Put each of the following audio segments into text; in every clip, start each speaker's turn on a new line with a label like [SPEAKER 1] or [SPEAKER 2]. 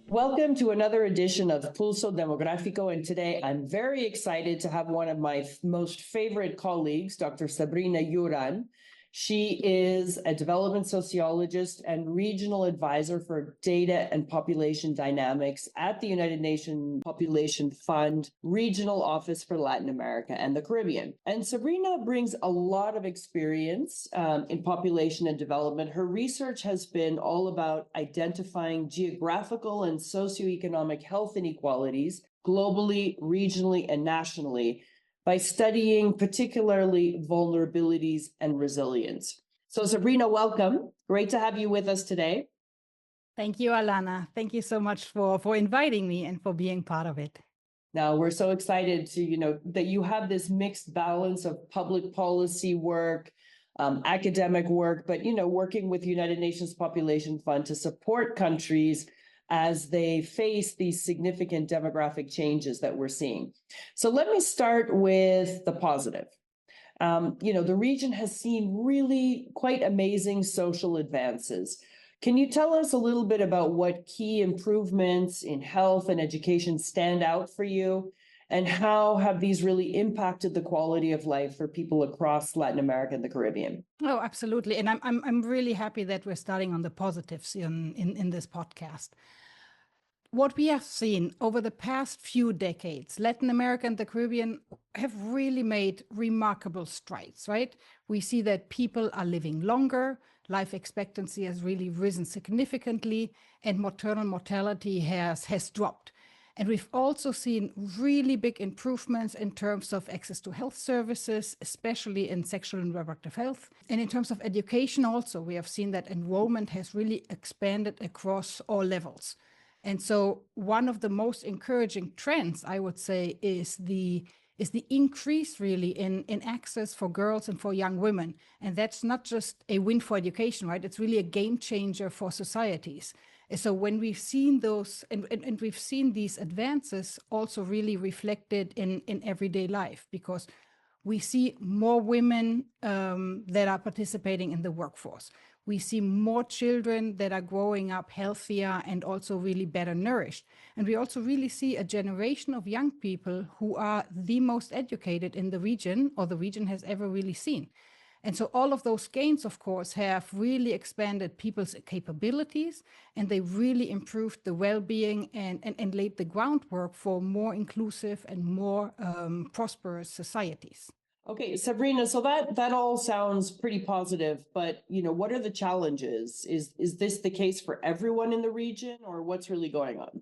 [SPEAKER 1] Welcome to another edition of Pulso Demográfico, and today I'm very excited to have one of my most favorite colleagues, Dr. Sabrina Juran. She is a development sociologist and regional advisor for data and population dynamics at the United Nations Population Fund Regional Office for Latin America and the Caribbean. And Sabrina brings a lot of experience in population and development. Her research has been all about identifying geographical and socioeconomic health inequalities globally, regionally, and nationally, by studying particularly vulnerabilities and resilience. So Sabrina, welcome. Great to have you with us today.
[SPEAKER 2] Thank you, Alanna. Thank you so much for inviting me and for being part of it.
[SPEAKER 1] Now, we're so excited to, that you have this mixed balance of public policy work, academic work, but, working with United Nations Population Fund to support countries as they face these significant demographic changes that we're seeing. So let me start with the positive. The region has seen really quite amazing social advances. Can you tell us a little bit about what key improvements in health and education stand out for you, and how have these really impacted the quality of life for people across Latin America and the Caribbean?
[SPEAKER 2] Oh, absolutely. And I'm really happy that we're starting on the positives in this podcast. What we have seen over the past few decades, Latin America and the Caribbean have really made remarkable strides, right? We see that people are living longer, life expectancy has really risen significantly, and maternal mortality has dropped. And we've also seen really big improvements in terms of access to health services, especially in sexual and reproductive health. And in terms of education also, we have seen that enrollment has really expanded across all levels. And so one of the most encouraging trends, I would say, is the increase really in access for girls and for young women. And that's not just a win for education, right? It's really a game changer for societies. And so when we've seen those, and we've seen these advances also really reflected in everyday life, because we see more women that are participating in the workforce. We see more children that are growing up healthier and also really better nourished. And we also really see a generation of young people who are the most educated in the region, or the region has ever really seen. And so all of those gains, of course, have really expanded people's capabilities, and they really improved the well-being and laid the groundwork for more inclusive and more prosperous societies.
[SPEAKER 1] Okay, Sabrina, so that all sounds pretty positive, but what are the challenges? Is this the case for everyone in the region, or what's really going on?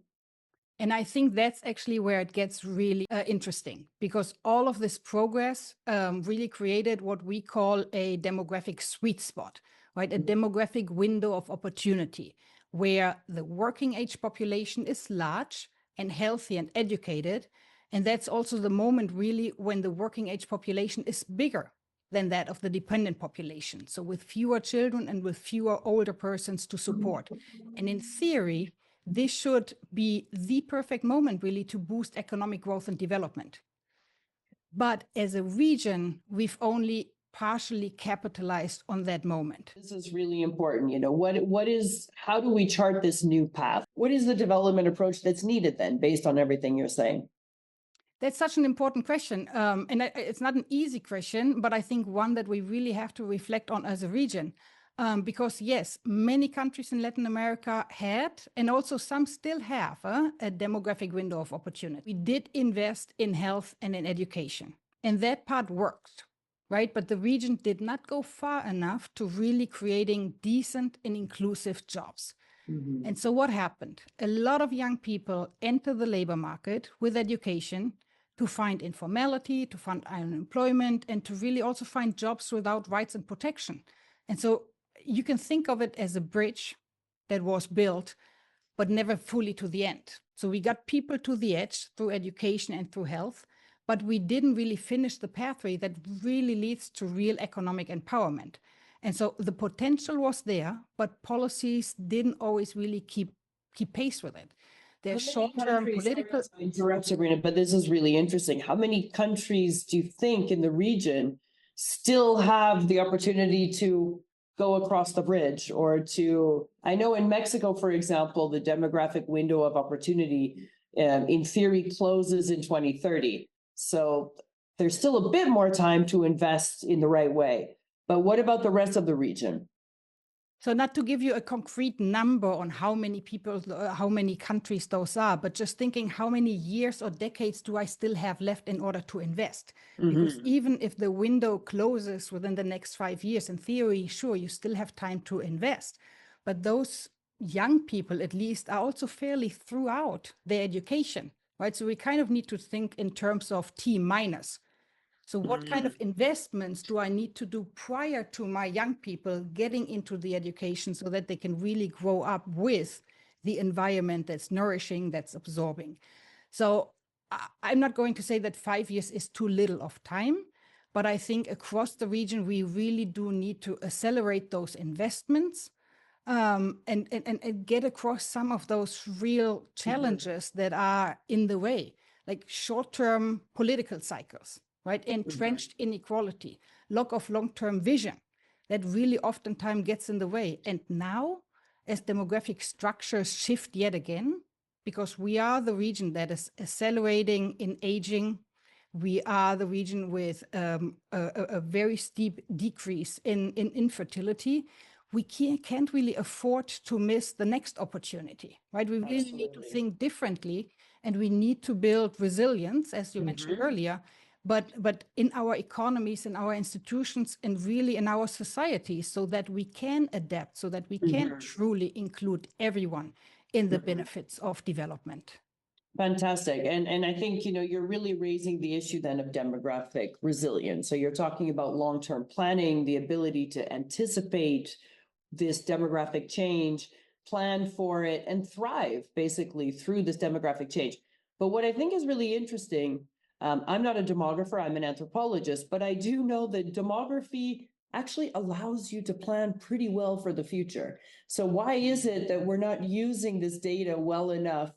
[SPEAKER 2] And I think that's actually where it gets really interesting, because all of this progress really created what we call a demographic sweet spot, right? A demographic window of opportunity, where the working age population is large and healthy and educated. And that's also the moment really when the working age population is bigger than that of the dependent population. So with fewer children and with fewer older persons to support. And in theory, this should be the perfect moment really to boost economic growth and development. But as a region, we've only partially capitalized on that moment.
[SPEAKER 1] This is really important. How do we chart this new path? What is the development approach that's needed then, based on everything you're saying?
[SPEAKER 2] That's such an important question. And it's not an easy question, but I think one that we really have to reflect on as a region. Because yes, many countries in Latin America had, and also some still have, a demographic window of opportunity. We did invest in health and in education, and that part worked, right? But the region did not go far enough to really creating decent and inclusive jobs. Mm-hmm. And so what happened? A lot of young people enter the labor market with education to find informality, to find unemployment, and to really also find jobs without rights and protection. And so you can think of it as a bridge that was built, but never fully to the end. So we got people to the edge through education and through health, but we didn't really finish the pathway that really leads to real economic empowerment. And so the potential was there, but policies didn't always really keep pace with it. There's short-term political...
[SPEAKER 1] Interrupt, Sabrina, but this is really interesting. How many countries do you think in the region still have the opportunity to go across the bridge or to, I know in Mexico, for example, the demographic window of opportunity in theory closes in 2030. So there's still a bit more time to invest in the right way. But what about the rest of the region?
[SPEAKER 2] So not to give you a concrete number on how many people, how many countries those are, but just thinking how many years or decades do I still have left in order to invest? Because even if the window closes within the next 5 years, in theory, sure, you still have time to invest. But those young people, at least, are also fairly throughout their education, right? So we kind of need to think in terms of T minus. So what kind of investments do I need to do prior to my young people getting into the education so that they can really grow up with the environment that's nourishing, that's absorbing? So I'm not going to say that 5 years is too little of time, but I think across the region, we really do need to accelerate those investments and get across some of those real challenges that are in the way, like short-term political cycles, right? Entrenched inequality, lack of long-term vision that really oftentimes gets in the way. And now, as demographic structures shift yet again, because we are the region that is accelerating in aging, we are the region with a very steep decrease in infertility. We can't really afford to miss the next opportunity, right? We really need to think differently, and we need to build resilience, as you mentioned earlier, but in our economies, in our institutions, and really in our societies, so that we can adapt, so that we can truly include everyone in the benefits of development.
[SPEAKER 1] Fantastic. And I think, you're really raising the issue then of demographic resilience. So you're talking about long-term planning, the ability to anticipate this demographic change, plan for it, and thrive basically through this demographic change. But what I think is really interesting, I'm not a demographer, I'm an anthropologist, but I do know that demography actually allows you to plan pretty well for the future. So why is it that we're not using this data well enough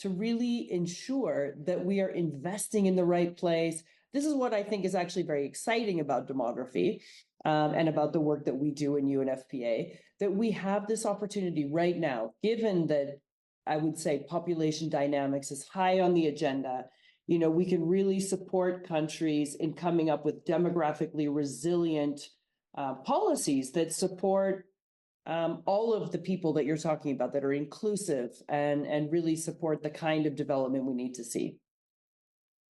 [SPEAKER 1] to really ensure that we are investing in the right place? This is what I think is actually very exciting about demography and about the work that we do in UNFPA, that we have this opportunity right now, given that I would say population dynamics is high on the agenda. We can really support countries in coming up with demographically resilient policies that support all of the people that you're talking about, that are inclusive and really support the kind of development we need to see.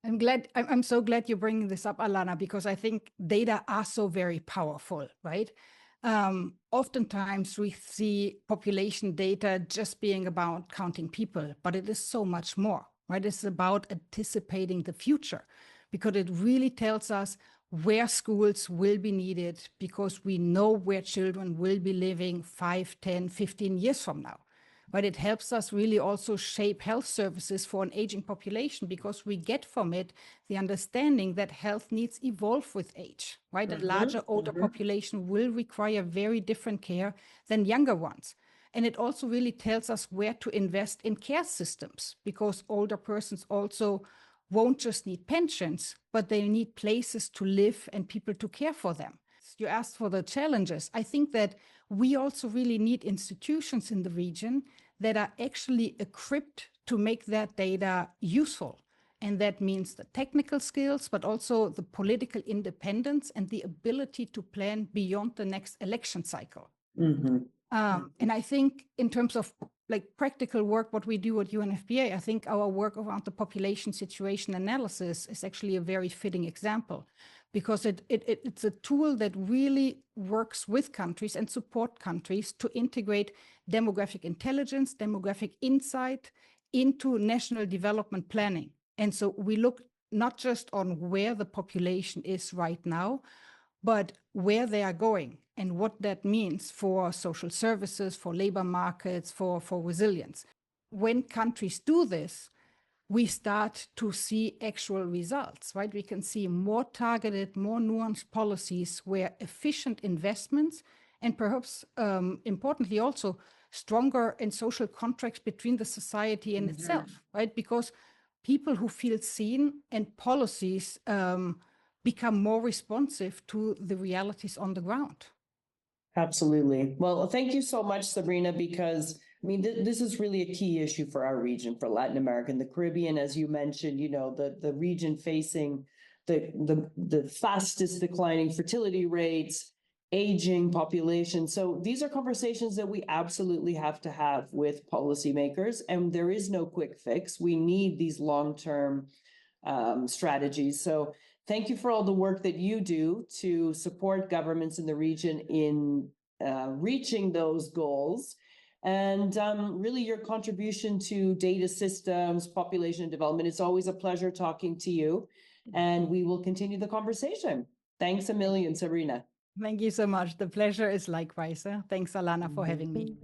[SPEAKER 2] I'm so glad you're bringing this up, Alanna, because I think data are so very powerful, right? Oftentimes we see population data just being about counting people, but it is so much more, right? It's about anticipating the future, because it really tells us where schools will be needed, because we know where children will be living 5, 10, 15 years from now. But it helps us really also shape health services for an aging population, because we get from it the understanding that health needs evolve with age, right? A larger, older population will require very different care than younger ones. And it also really tells us where to invest in care systems, because older persons also won't just need pensions, but they need places to live and people to care for them. You asked for the challenges. I think that we also really need institutions in the region that are actually equipped to make that data useful. And that means the technical skills, but also the political independence and the ability to plan beyond the next election cycle. And I think in terms of like practical work, what we do at UNFPA, I think our work around the population situation analysis is actually a very fitting example, because it's a tool that really works with countries and support countries to integrate demographic intelligence, demographic insight into national development planning. And so we look not just on where the population is right now, but where they are going and what that means for social services, for labor markets, for resilience. When countries do this, we start to see actual results, right? We can see more targeted, more nuanced policies where efficient investments and perhaps importantly also stronger and social contracts between the society and itself, right? Because people who feel seen and policies become more responsive to the realities on the ground.
[SPEAKER 1] Absolutely. Well, thank you so much, Sabrina, because I mean, this is really a key issue for our region, for Latin America and the Caribbean, as you mentioned, you know, the region facing the fastest declining fertility rates, aging population. So these are conversations that we absolutely have to have with policymakers, and there is no quick fix. We need these long-term strategies. So thank you for all the work that you do to support governments in the region in reaching those goals. And really your contribution to data systems, population development. It's always a pleasure talking to you. And we will continue the conversation. Thanks a million, Sabrina.
[SPEAKER 2] Thank you so much. The pleasure is likewise. Thanks, Alanna, for having me.